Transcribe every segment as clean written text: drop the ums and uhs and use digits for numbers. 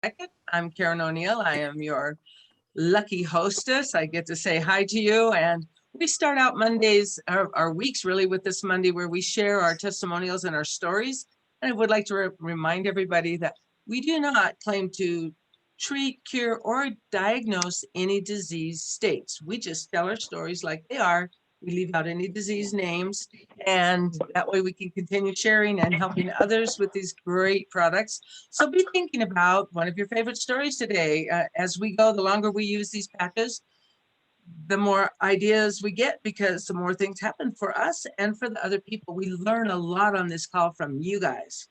Beckett. I'm Karen O'Neill. I am your lucky hostess. I get to say hi to you. And we start out Mondays, our weeks really, with this Monday where we share our testimonials and our stories. And I would like to remind everybody that we do not claim to treat, cure, or diagnose any disease states. We just tell our stories like they are. We leave out any disease names, and that way we can continue sharing and helping others with these great products. So be thinking about one of your favorite stories today. As we go, the longer we use these patches, the more ideas we get, because the more things happen for us and for the other people. We learn a lot on this call from you guys.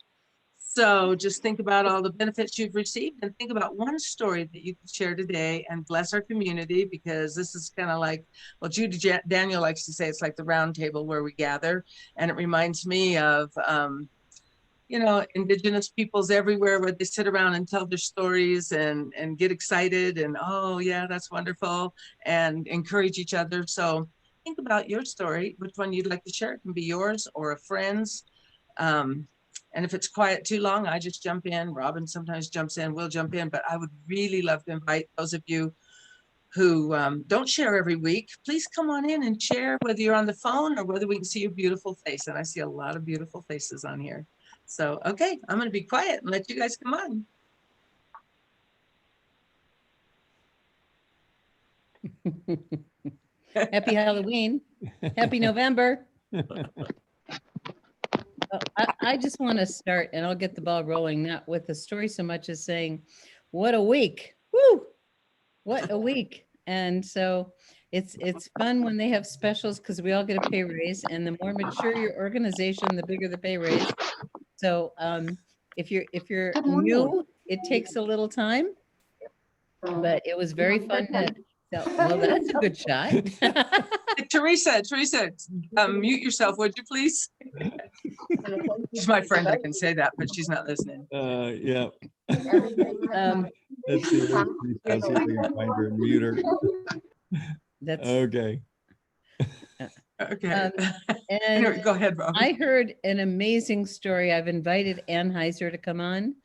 So just think about all the benefits you've received and think about one story that you can share today and bless our community, because this is kind of like, well, Judy Daniel likes to say it's like the round table where we gather. And it reminds me of, Indigenous peoples everywhere where they sit around and tell their stories and get excited and, oh yeah, that's wonderful, and encourage each other. So think about your story, which one you'd like to share. It can be yours or a friend's. And if it's quiet too long, I just jump in. Robin sometimes jumps in, we'll jump in, but I would really love to invite those of you who don't share every week. Please come on in and share, whether you're on the phone or whether we can see your beautiful face. And I see a lot of beautiful faces on here. So, okay, I'm going to be quiet and let you guys come on. Happy Halloween. Happy November. I just want to start, and I'll get the ball rolling, not with the story so much as saying, what a week. Woo! What a week. And so it's fun when they have specials, because we all get a pay raise, and the more mature your organization, the bigger the pay raise. So if you're new, it takes a little time, but it was very fun to well, that's a good shot. Teresa, mute yourself, would you please? She's my friend, I can say that, but she's not listening. Yeah. Let's see. I'll see if I can find her and mute her. That's okay. Okay. And anyway, go ahead, Robin. I heard an amazing story. I've invited Ann Heiser to come on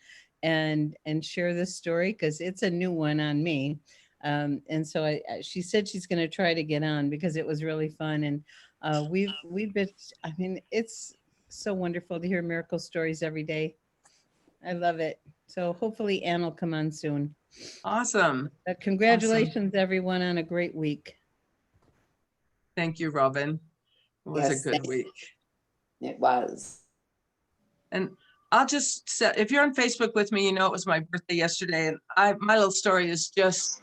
and share this story, because it's a new one on me. And so she said she's going to try to get on, because it was really fun. And we've been, I mean, it's so wonderful to hear miracle stories every day. I love it. So hopefully Ann will come on soon. Awesome. Congratulations, everyone, on a great week. Thank you, Robin. It was a good week. It was. And I'll just say, if you're on Facebook with me, you know it was my birthday yesterday. And my little story is just,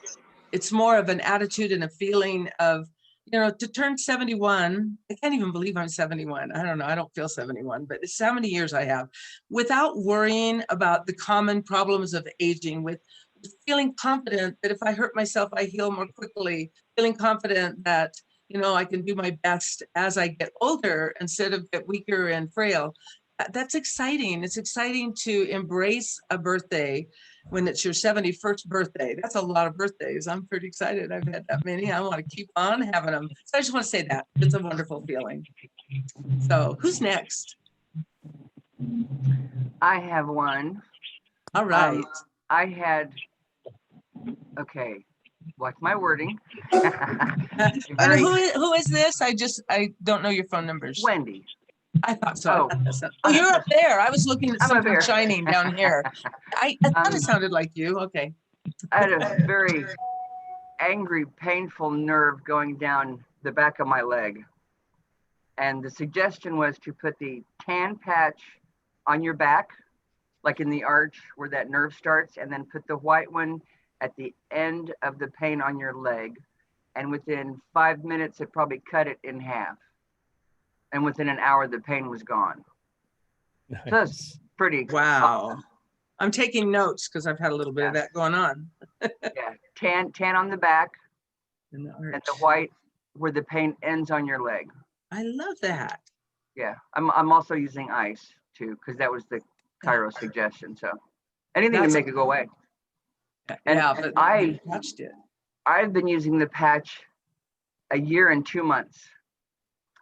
it's more of an attitude and a feeling of, to turn 71. I can't even believe I'm 71. I don't know. I don't feel 71, but it's how many years I have without worrying about the common problems of aging, with feeling confident that if I hurt myself, I heal more quickly, feeling confident that, I can do my best as I get older instead of get weaker and frail. That's exciting. It's exciting to embrace a birthday when it's your 71st birthday. That's a lot of birthdays. I'm pretty excited. I've had that many. I want to keep on having them. So I just want to say that. It's a wonderful feeling. So who's next? I have one. All right. Okay, watch my wording. And who is this? I don't know your phone numbers. Wendy. I thought so. Oh, you're up there. I was looking at something shining down here. I thought it sounded like you. Okay. I had a very angry, painful nerve going down the back of my leg. And the suggestion was to put the tan patch on your back, like in the arch where that nerve starts, and then put the white one at the end of the pain on your leg. And within 5 minutes, it probably cut it in half. And within an hour, the pain was gone. Nice. So that's pretty. Wow. I'm taking notes because I've had a little bit of that going on. Yeah, tan on the back, and the white where the pain ends on your leg. I love that. Yeah, I'm also using ice too, because that was the Cairo suggestion. So anything to make it go away. And yeah, but I touched it. I've been using the patch a year and 2 months.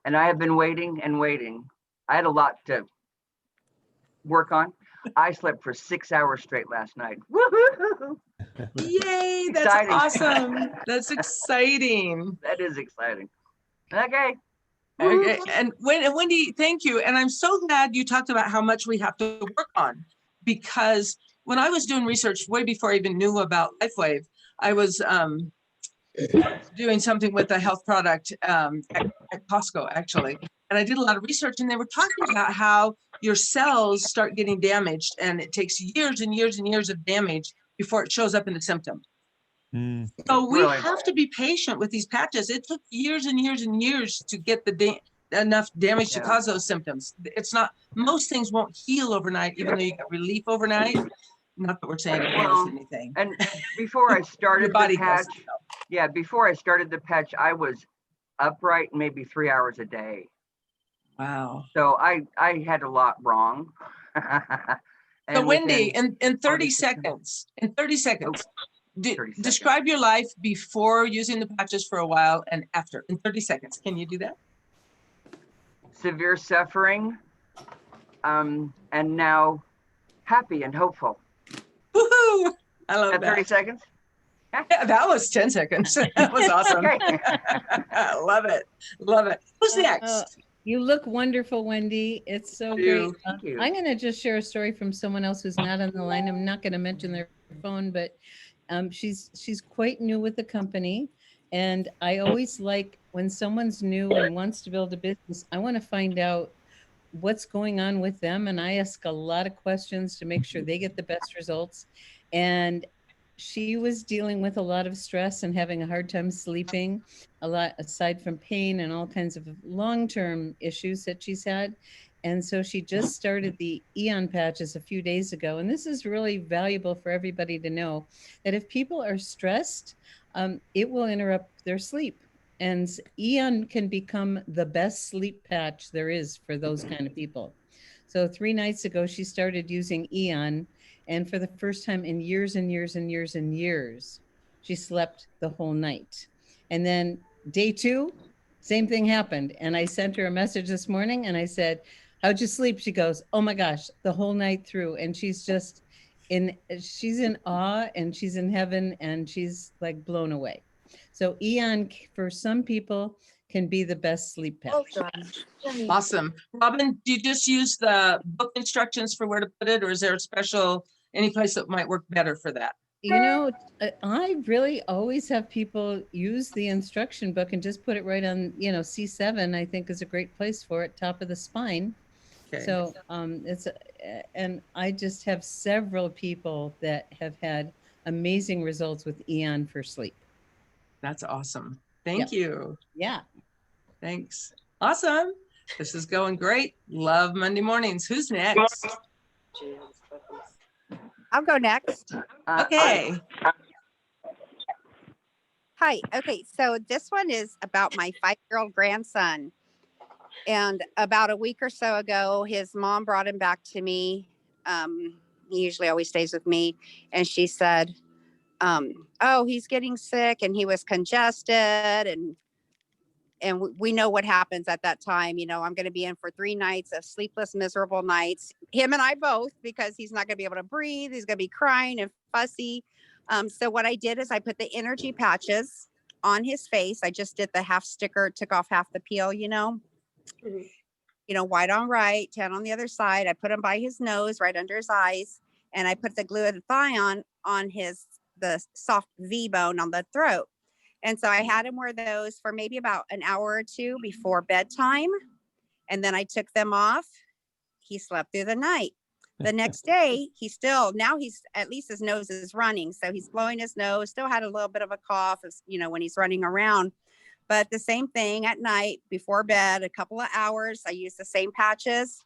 And I have been waiting and waiting. I had a lot to work on. I slept for 6 hours straight last night. Woohoo! Yay, that's Exciting. awesome. That's exciting. That is exciting. Okay. Okay. And Wendy, thank you. And I'm so glad you talked about how much we have to work on, because when I was doing research way before I even knew about LifeWave, I was doing something with a health product at Costco, actually. And I did a lot of research, and they were talking about how your cells start getting damaged, and it takes years and years and years of damage before it shows up in the symptom. Mm. So we Really? have to be patient with these patches. It took years and years and years to get enough damage to Yeah. cause those symptoms. It's not, most things won't heal overnight, even though you get relief overnight. Not that we're saying it heals Well, anything. And before I Your started the body does. patch, yeah, before I started the patch, I was upright maybe 3 hours a day. Wow. So I had a lot wrong. So And Wendy, within in 30 August, seconds, 30 seconds, 30 seconds. describe your life before using the patches for a while and after in 30 seconds. Can you do that? severe suffering, and now happy and hopeful. Woohoo! I love At 30 that. seconds? Yeah, that was 10 seconds. That was awesome. Okay. Love it. Love it. Who's next? You look wonderful, Wendy. It's so great. You. Thank you. I'm going to just share a story from someone else who's not on the line. I'm not going to mention their phone, but she's quite new with the company. And I always like when someone's new and wants to build a business, I want to find out what's going on with them. And I ask a lot of questions to make sure they get the best results. And she was dealing with a lot of stress and having a hard time sleeping, a lot aside from pain and all kinds of long-term issues that she's had. And so she just started the Eon patches a few days ago. And this is really valuable for everybody to know that if people are stressed, it will interrupt their sleep. And Eon can become the best sleep patch there is for those kind of people. So 3 nights ago, she started using Eon. And for the first time in years and years and years and years, she slept the whole night. And then day 2, same thing happened. And I sent her a message this morning and I said, how'd you sleep? She goes, oh my gosh, the whole night through. And she's just she's in awe and she's in heaven and she's like blown away. So Eon for some people can be the best sleep patch. Awesome. Robin, do you just use the book instructions for where to put it, or is there a special, any place that might work better for that? You know, I really always have people use the instruction book and just put it right on, C7, I think is a great place for it, top of the spine. Okay. So and I just have several people that have had amazing results with Eon for sleep. That's awesome. Thank you. Yeah. Thanks. Awesome. This is going great. Love Monday mornings. Who's next? I'll go next. Okay. Hi. Okay. So this one is about my 5-year-old grandson. And about a week or so ago, his mom brought him back to me. He usually always stays with me. And she said, oh, he's getting sick and he was congested. And we know what happens at that time. I'm going to be in for 3 nights of sleepless, miserable nights. Him and I both, because he's not going to be able to breathe. He's going to be crying and fussy. So what I did is I put the energy patches on his face. I just did the half sticker, took off half the peel, white on right, tan on the other side. I put them by his nose, right under his eyes. And I put the glutathione on the soft V bone on the throat. And so I had him wear those for maybe about an hour or 2 before bedtime. And then I took them off. He slept through the night. The next day, now he's at least his nose is running. So he's blowing his nose, still had a little bit of a cough, when he's running around. But the same thing at night before bed, a couple of hours, I used the same patches.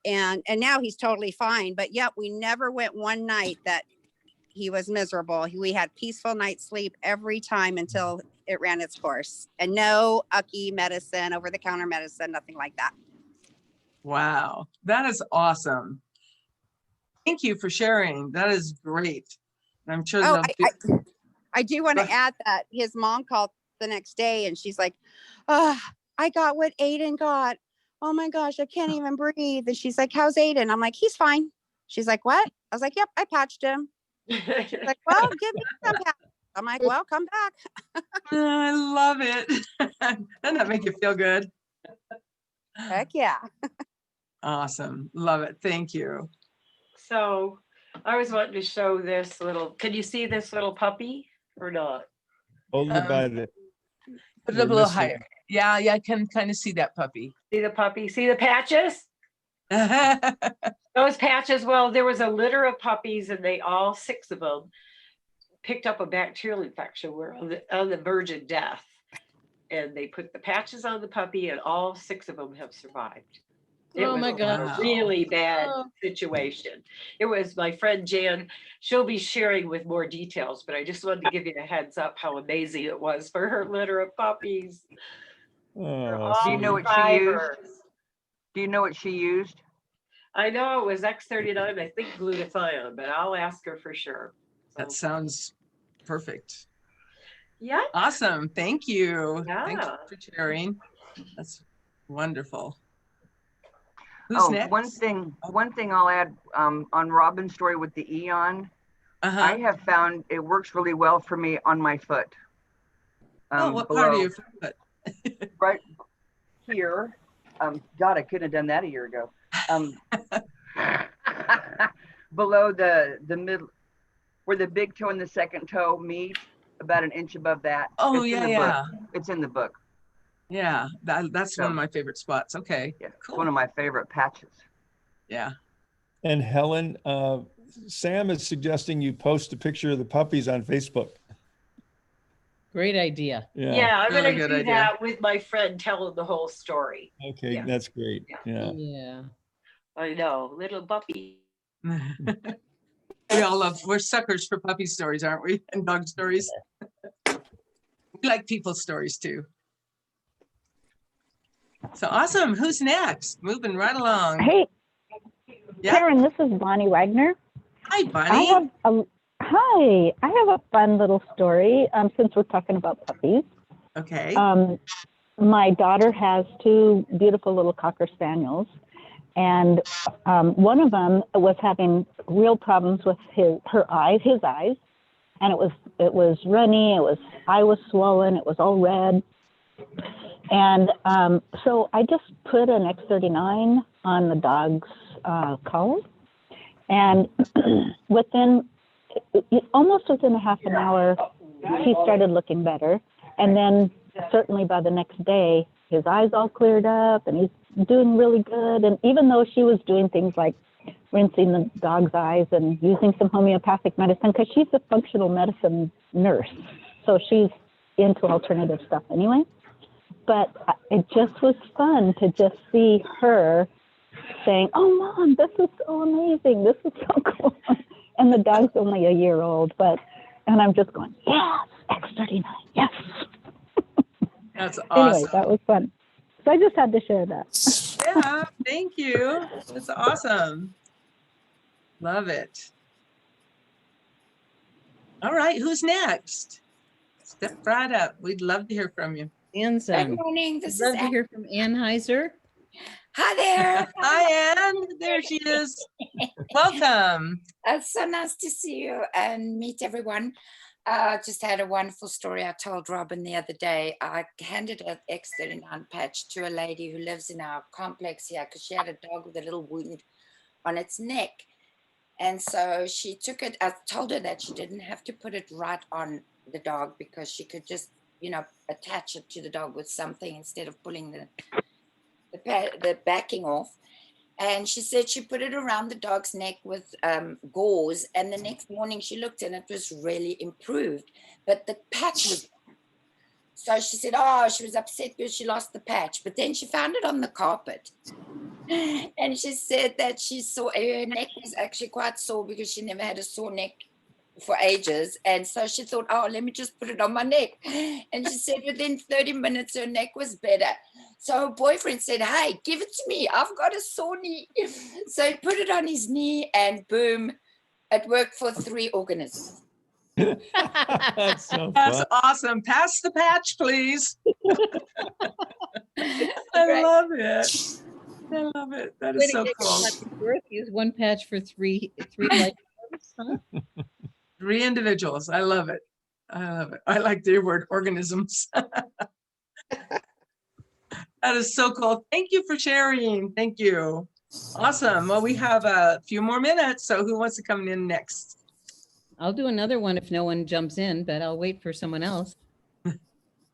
And now he's totally fine. But yet we never went one night that he was miserable. We had peaceful night's sleep every time until it ran its course. And no ucky medicine, over-the-counter medicine, nothing like that. Wow. That is awesome. Thank you for sharing. That is great. I'm sure I do want to add that his mom called the next day and she's like, oh, I got what Aiden got. Oh my gosh, I can't even breathe. And she's like, how's Aiden? I'm like, he's fine. She's like, what? I was like, yep, I patched him. She's like, well, give me some patch. I'm like, well, come back. I love it. Doesn't that make you feel good? Heck yeah. Awesome. Love it. Thank you. So I was wanting to show this little, can you see this little puppy or not? Hold it by the. Put it we're up a little missing- higher. Yeah, I can kind of see that puppy. See the puppy? See the patches? Oh, Those patches, well, there was a litter of puppies and they all 6 of them picked up a bacterial infection, were on the verge of death. And they put the patches on the puppy and all 6 of them have survived. It Oh was my a gosh. really bad Oh. situation. It was my friend Jan. She'll be sharing with more details, but I just wanted to give you a heads up how amazing it was for her litter of puppies. They're Oh, all Do you know sweet. what she used? survivors. Do you know what she used? I know it was X39, I think glutathione, but I'll ask her for sure. that So, sounds perfect. yeah, Awesome. Thank you. Thanks Yeah. for sharing. That's wonderful. Who's Oh, next? one thing I'll add, on Robin's story with the Eon, Uh-huh. I have found it works really well for me on my foot. Oh, what part of below, your foot? right here. God, I couldn't have done that a year ago. Below the middle, where the big toe and the second toe meet, about an inch above that. Oh, It's in yeah, the yeah. book. It's in the book. Yeah, that's one So- of my favorite spots. Okay, Yeah, it's cool. one of my favorite patches. Yeah. And Helen, Sam is suggesting you post a picture of the puppies on Facebook. Great idea. yeah, I'm Really gonna good do idea. that with my friend telling the whole story. Okay, Yeah. that's great. Yeah. Yeah. Yeah. I know, little puppy. We all love, we're suckers for puppy stories, aren't we? And dog stories. We like people's stories too. So awesome. Who's next? Moving right along. Hey, Yeah. Karen, this is Bonnie Wagner. Hi, I Bunny. have a fun little story. Since we're talking about puppies, Okay. my daughter has 2 beautiful little Cocker Spaniels, and one of them was having real problems with his eyes, and it was runny. Eye was swollen. It was all red. And so I just put an X39 on the dog's collar, and almost within a half an hour, he started looking better. And then certainly by the next day, his eyes all cleared up, and he's doing really good. And even though she was doing things like rinsing the dog's eyes and using some homeopathic medicine, because she's a functional medicine nurse, so she's into alternative stuff anyway. But it just was fun to just see her saying, "Oh, Mom, this is so amazing. This is so cool." And the dog's only a year old, and I'm just going, "Yes, X39, yes." That's Anyway, awesome. that was fun. So I just had to share that. Yeah, thank you. That's awesome. Love it. All right, who's next? Step right up. We'd love to hear from you. Ann's Good on. morning. This is Love to Ann. hear from Ann Heiser. Hi there. Hi, Ann. There she is. Welcome. It's so nice to see you and meet everyone. Just had a wonderful story I told Robin the other day. I handed an X39 patch to a lady who lives in our complex here because she had a dog with a little wound on its neck. And so she took it. I told her that she didn't have to put it right on the dog because she could just, attach it to the dog with something instead of pulling the backing off. And she said she put it around the dog's neck with gauze. And the next morning she looked and it was really improved. But the patch was gone. So she said, she was upset because she lost the patch. But then she found it on the carpet. And she said that she saw her neck was actually quite sore because she never had a sore neck for ages. And so she thought, let me just put it on my neck. And she said within 30 minutes, her neck was better. So her boyfriend said, hey, give it to me. I've got a sore knee. So he put it on his knee and boom, it worked for 3 organisms. That's so That's fun. awesome. Pass the patch, please. I Right. love it. I love it. That Way is to so get your cool. money's worth. Use one patch for three life forms, huh? 3 individuals. I love it. I love it. I like the word organisms. That is so cool. Thank you for sharing. Thank you. Awesome. Well, we have a few more minutes. So who wants to come in next? I'll do another one if no one jumps in, but I'll wait for someone else.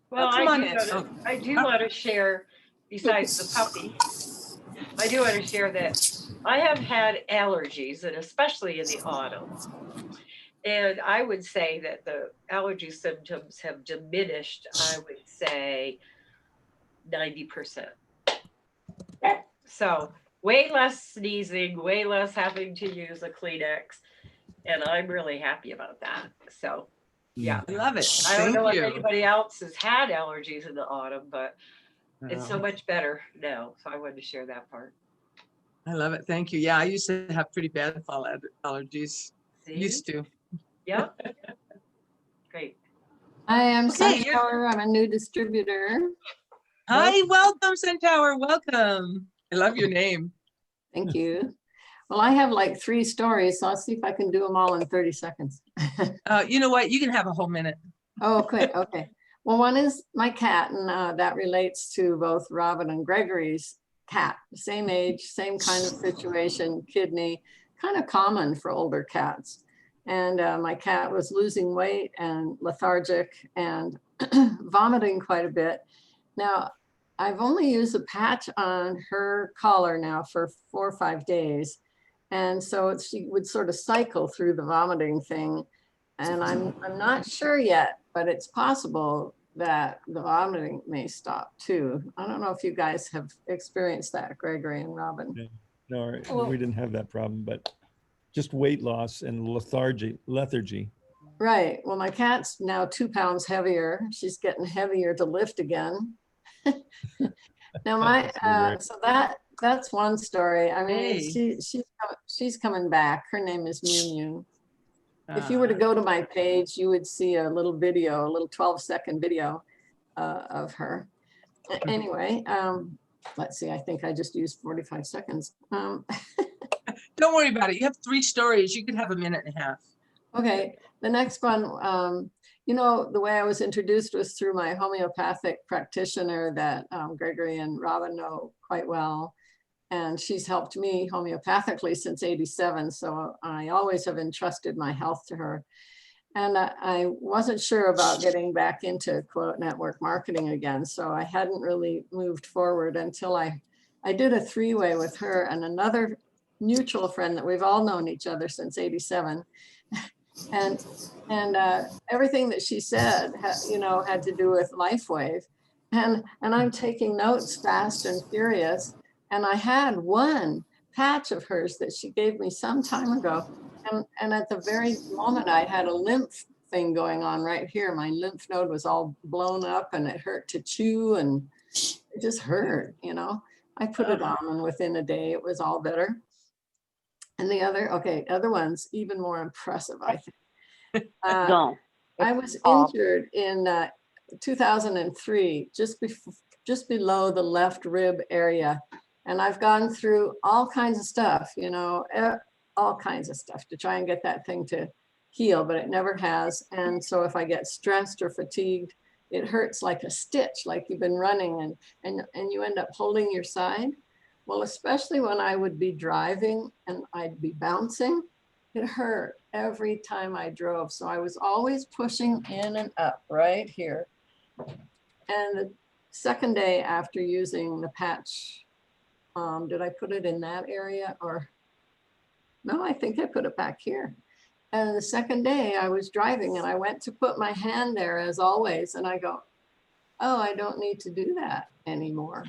Well, come on. I do want to share, besides the puppy, I do want to share that I have had allergies, and especially in the autumn. And I would say that the allergy symptoms have diminished, I would say 90%. So way less sneezing, way less having to use a Kleenex. And I'm really happy about that. So yeah, I love it. I don't Thank know if you. anybody else has had allergies in the autumn, but it's so Oh, much better now. So I wanted to share that part. I love it. Thank you. Yeah, I used to have pretty bad fall allergies. See? Used to. Yeah. Great. I am Okay, Sunflower. I'm a new distributor. Hi, welcome, Centaur. Welcome. I love your name. Thank you. Well, I have like 3 stories, so I'll see if I can do them all in 30 seconds. You know what? You can have a whole minute. Oh, okay, okay. Well, one is my cat, and that relates to both Robin and Gregory's cat. Same age, same kind of situation, kidney, kind of common for older cats. And my cat was losing weight and lethargic and vomiting quite a bit. Now, I've only used a patch on her collar now for 4 or 5 days. And so she would sort of cycle through the vomiting thing. And I'm not sure yet, but it's possible that the vomiting may stop too. I don't know if you guys have experienced that, Gregory and Robin. No, Well- we didn't have that problem, but just weight loss and lethargy. Right. Well, my cat's now 2 pounds heavier. She's getting heavier to lift again. Now so that's one story. I mean, Hey. she's coming back. Her name is Mew Mew. If you were to go to my page, you would see a little video, a little 12-second video of her. Anyway, let's see. I think I just used 45 seconds. Don't worry about it. You have 3 stories. You could have a minute and a half. Okay, the next one, you know, the way I was introduced was through my homeopathic practitioner that Gregory and Robin know quite well. And she's helped me homeopathically since '87. So I always have entrusted my health to her. And I wasn't sure about getting back into quote network marketing again. So I hadn't really moved forward until I did a 3-way with her and another mutual friend that we've all known each other since '87. And everything that she said, you know, had to do with LifeWave. And I'm taking notes fast and furious. And I had one patch of hers that she gave me some time ago. And at the very moment I had a lymph thing going on right here. My lymph node was all blown up and it hurt to chew and it just hurt, you know. I put it on and within a day it was all better. And the other one's even more impressive, I think. I was injured in 2003, just below the left rib area. And I've gone through all kinds of stuff, you know, all kinds of stuff to try and get that thing to heal, but it never has. And so if I get stressed or fatigued, it hurts like a stitch, like you've been running and you end up holding your side. Well, especially when I would be driving and I'd be bouncing, it hurt every time I drove. So I was always pushing in and up right here. And the second day after using the patch, did I put it in that area or? No, I think I put it back here. And the second day I was driving and I went to put my hand there as always. And I go, oh, I don't need to do that anymore.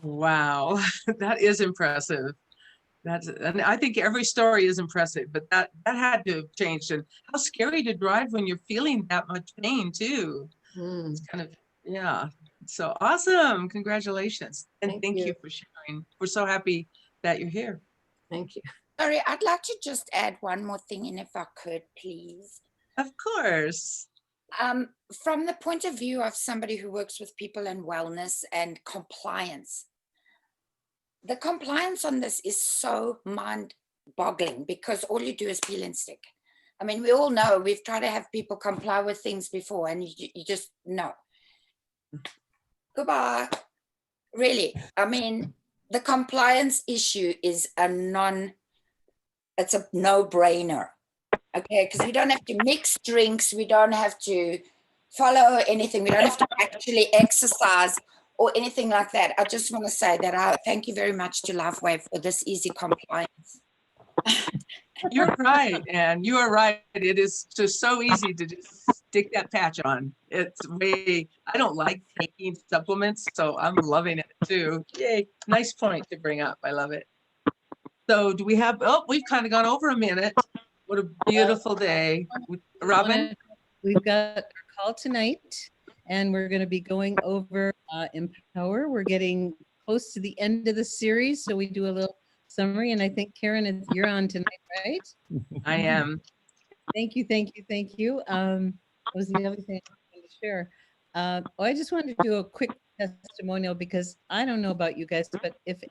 Wow, that is impressive. And I think every story is impressive, but that had to have changed. And how scary to drive when you're feeling that much pain too. It's kind of, yeah. So awesome. Congratulations. And thank you for sharing. We're so happy that you're here. Thank you. Sorry, I'd like to just add one more thing in if I could, please. Of course. From the point of view of somebody who works with people in wellness and compliance, the compliance on this is so mind-boggling because all you do is peel and stick. I mean, we all know, we've tried to have people comply with things before, and you just no. Goodbye. Really, I mean, the compliance issue is it's a no-brainer. Okay, because we don't have to mix drinks, we don't have to follow anything, we don't have to actually exercise or anything like that. I just want to say that I thank you very much to Lifeway for this easy compliance. You're right, and you are right. It is just so easy to just stick that patch on. It's I don't like taking supplements, so I'm loving it too. Yay, nice point to bring up. I love it. So do we have, we've kind of gone over a minute. What a beautiful day. Robin? We've got our call tonight, and we're going to be going over Empower. We're getting close to the end of the series, so we do a little summary. And I think, Karen, you're on tonight, right? I am. Thank you, thank you, thank you. What was the other thing I wanted to share? I just wanted to do a quick testimonial because I don't know about you guys, but if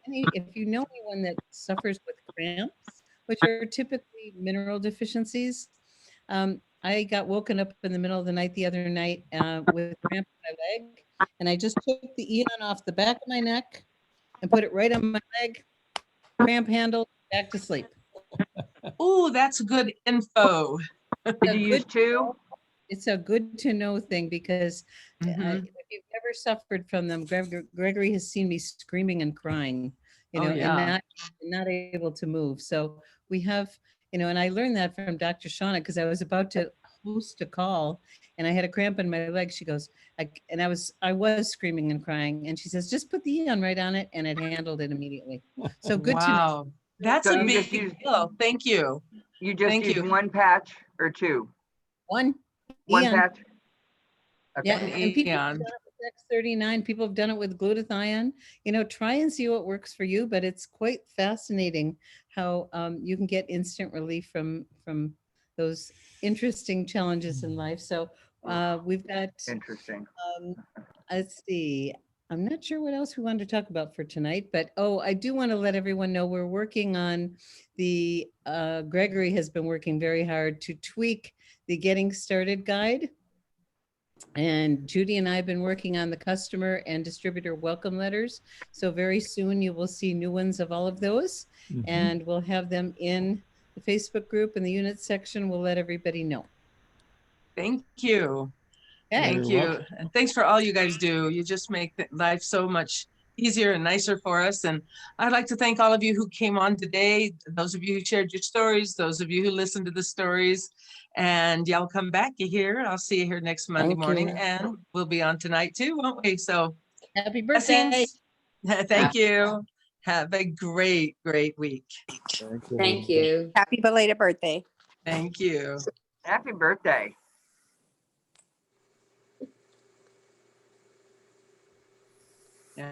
you know anyone that suffers with cramps, which are typically mineral deficiencies, I got woken up in the middle of the night the other night with cramp in my leg, and I just took the Eon off the back of my neck and put it right on my leg, cramp handle, back to sleep. Oh, that's good info. Did you use 2? It's a good to know thing because Mhm. if you've ever suffered from them, Gregory has seen me screaming and crying, Oh, and yeah. not able to move. So we have, and I learned that from Dr. Shauna because I was about to host a call and I had a cramp in my leg. She goes, I was screaming and crying, and she says, just put the Eon right on it, and it handled it immediately. So good to know. Wow. That's So a you big just used- deal. Thank you. You just Thank used you. 1 patch or 2? One One Eon. patch? Okay. Yeah, One and people have Eon. done it with X39. People have done it with glutathione. Try and see what works for you. But it's quite fascinating how you can get instant relief from those interesting challenges in life. So we've got. Interesting. Let's see. I'm not sure what else we wanted to talk about for tonight, but I do want to let everyone know we're working on the. Gregory has been working very hard to tweak the Getting Started guide. And Judy and I have been working on the customer and distributor welcome letters. So very soon you will see new ones of all of those. Mhm. And we'll have them in the Facebook group in the unit section. We'll let everybody know. Thank you. Okay. Thank You're you. welcome. And thanks for all you guys do. You just make life so much easier and nicer for us. And I'd like to thank all of you who came on today, those of you who shared your stories, those of you who listened to the stories, and y'all come back here. I'll see you here next Monday Thank morning, you. and we'll be on tonight too, won't we? So Happy birthday. blessings. Thank you. Have a great, great week. Thank you. Happy belated birthday. Thank you. Happy birthday.